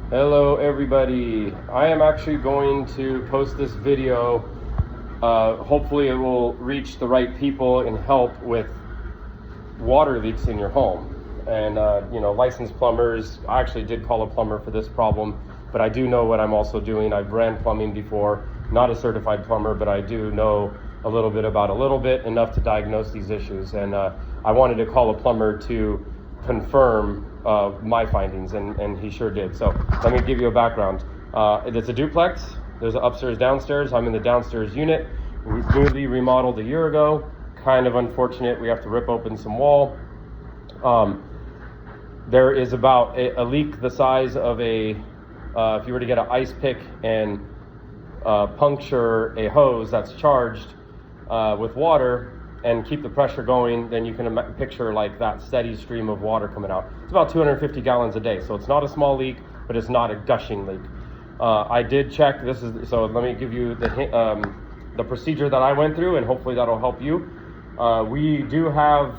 Hello everybody. I am actually going to post this video. Hopefully it will reach the right people and help with water leaks in your home. And licensed plumbers, I actually did call a plumber for this problem, but I do know what I'm also doing. I've ran plumbing before, not a certified plumber, but I do know a little bit, enough to diagnose these issues. And I wanted to call a plumber to confirm my findings, and he sure did. So let me give you a background. It's a duplex. There's an upstairs, downstairs. I'm in the downstairs unit. We newly remodeled a year ago. Kind of unfortunate. We have to rip open some wall. There is about a leak the size of if you were to get an ice pick and puncture a hose that's charged with water and keep the pressure going, then you can picture like that steady stream of water coming out. It's about 250 gallons a day, so it's not a small leak, but it's not a gushing leak. I did check. So let me give you the procedure that I went through, and hopefully that'll help you. We do have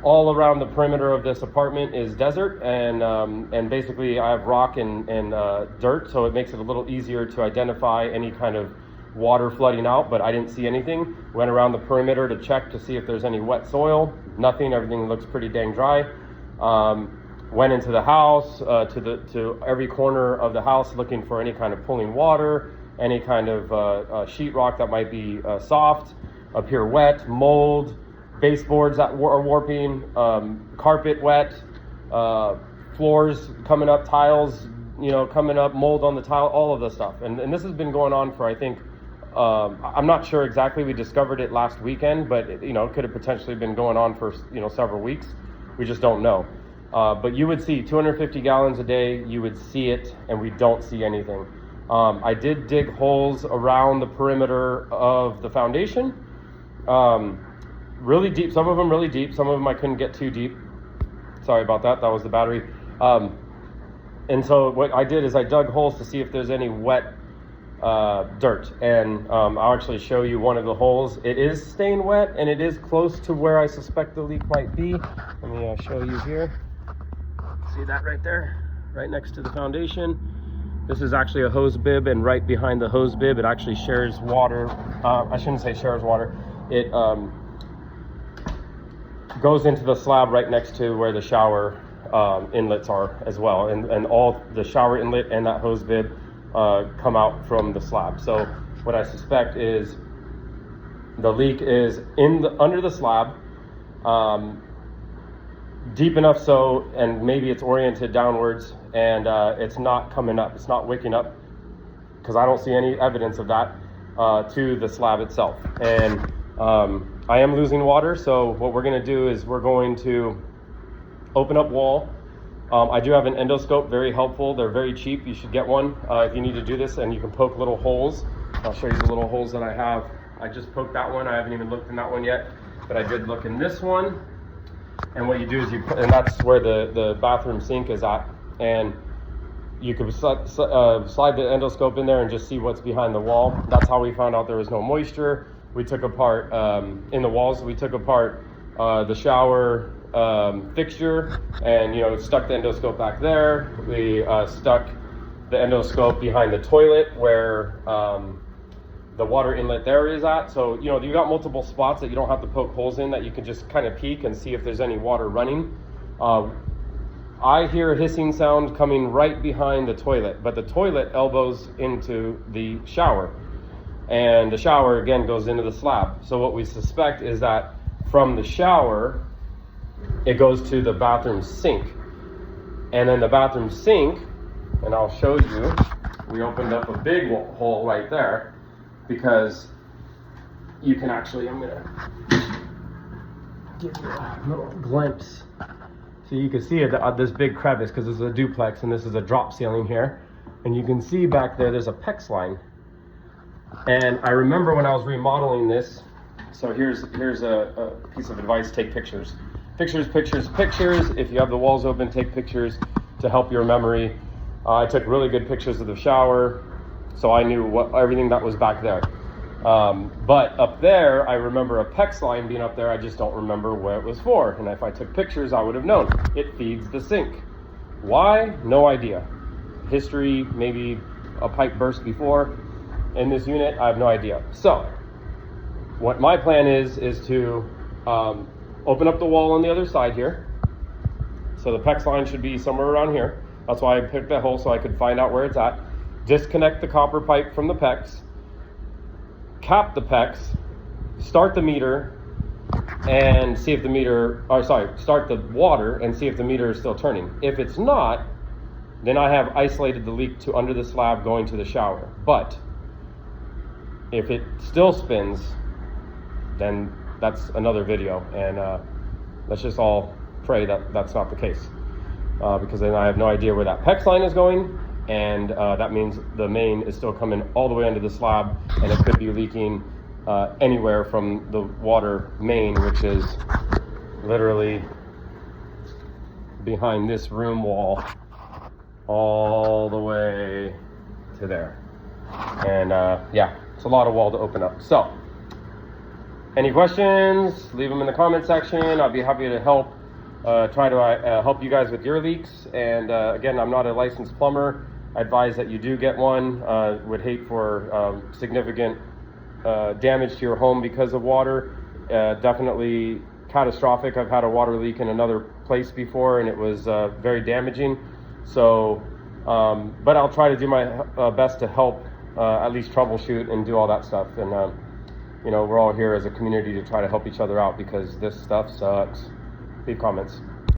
all around the perimeter of this apartment is desert, and basically I have rock and dirt, so it makes it a little easier to identify any kind of water flooding out, but I didn't see anything. Went around the perimeter to check to see if there's any wet soil. Nothing. Everything looks pretty dang dry. Went into the house, to every corner of the house, looking for any kind of pooling water, any kind of sheetrock that might be soft, appear wet, mold, baseboards that are warping, carpet wet, floors coming up, tiles coming up, mold on the tile, all of this stuff. And this has been going on for, I think, I'm not sure exactly. We discovered it last weekend, but it could have potentially been going on for several weeks. We just don't know. But you would see 250 gallons a day. You would see it, and we don't see anything. I did dig holes around the perimeter of the foundation, really deep. Some of them really deep. Some of them I couldn't get too deep. Sorry about that. That was the battery. And so what I did is I dug holes to see if there's any wet dirt, and I'll actually show you one of the holes. It is stained wet, and it is close to where I suspect the leak might be. Let me show you here. See that right there, right next to the foundation? This is actually a hose bib, and right behind the hose bib, it actually shares water. I shouldn't say shares water. It goes into the slab right next to where the shower inlets are as well, and all the shower inlet and that hose bib come out from the slab. So what I suspect is the leak is under the slab, deep enough so, and maybe it's oriented downwards, and it's not coming up. It's not wicking up, because I don't see any evidence of that to the slab itself. And I am losing water, so what we're going to do is we're going to open up wall. I do have an endoscope, very helpful. They're very cheap. You should get one if you need to do this, and you can poke little holes. I'll show you the little holes that I have. I just poked that one. I haven't even looked in that one yet, but I did look in this one. And what you do is and that's where the bathroom sink is at, and you can slide the endoscope in there and just see what's behind the wall. That's how we found out there was no moisture. We took apart in the walls. We took apart the shower fixture, and stuck the endoscope back there. We stuck the endoscope behind the toilet where the water inlet there is at. So you got multiple spots that you don't have to poke holes in, that you can just kind of peek and see if there's any water running. I hear a hissing sound coming right behind the toilet, but the toilet elbows into the shower, and the shower again goes into the slab. So what we suspect is that from the shower it goes to the bathroom sink, and then the bathroom sink, and I'll show you, we opened up a big hole right there, because you can actually, I'm gonna give you a little glimpse so you can see this big crevice, because this is a duplex and this is a drop ceiling here, and you can see back there's a PEX line. And I remember when I was remodeling this, so here's a piece of advice: take pictures. Pictures. If you have the walls open, take pictures to help your memory. I took really good pictures of the shower, so I knew everything that was back there. But up there, I remember a PEX line being up there. I just don't remember where it was for. And if I took pictures, I would have known. It feeds the sink. Why? No idea. history, maybe a pipe burst before in this unit. I have no idea. So what my plan is to open up the wall on the other side here. So the PEX line should be somewhere around here. That's why I picked that hole, so I could find out where it's at. Disconnect the copper pipe from the PEX, cap the PEX, start the meter, and see if the meter, start the water and see if the meter is still turning. If it's not, then I have isolated the leak to under the slab going to the shower. But if it still spins, then that's another video, and let's just all pray that that's not the case, because then I have no idea where that PEX line is going, and that means the main is still coming all the way under the slab, and it could be leaking anywhere from the water main, which is literally behind this room wall all the way to there. And yeah, it's a lot of wall to open up. So any questions, leave them in the comment section. I'll be happy to help try to help you guys with your leaks. And again, I'm not a licensed plumber. I advise that you do get one. Would hate for significant damage to your home because of water. Definitely catastrophic. I've had a water leak in another place before, and it was very damaging. So, but I'll try to do my best to help at least troubleshoot and do all that stuff. And you know, we're all here as a community to try to help each other out, because this stuff sucks. Leave comments.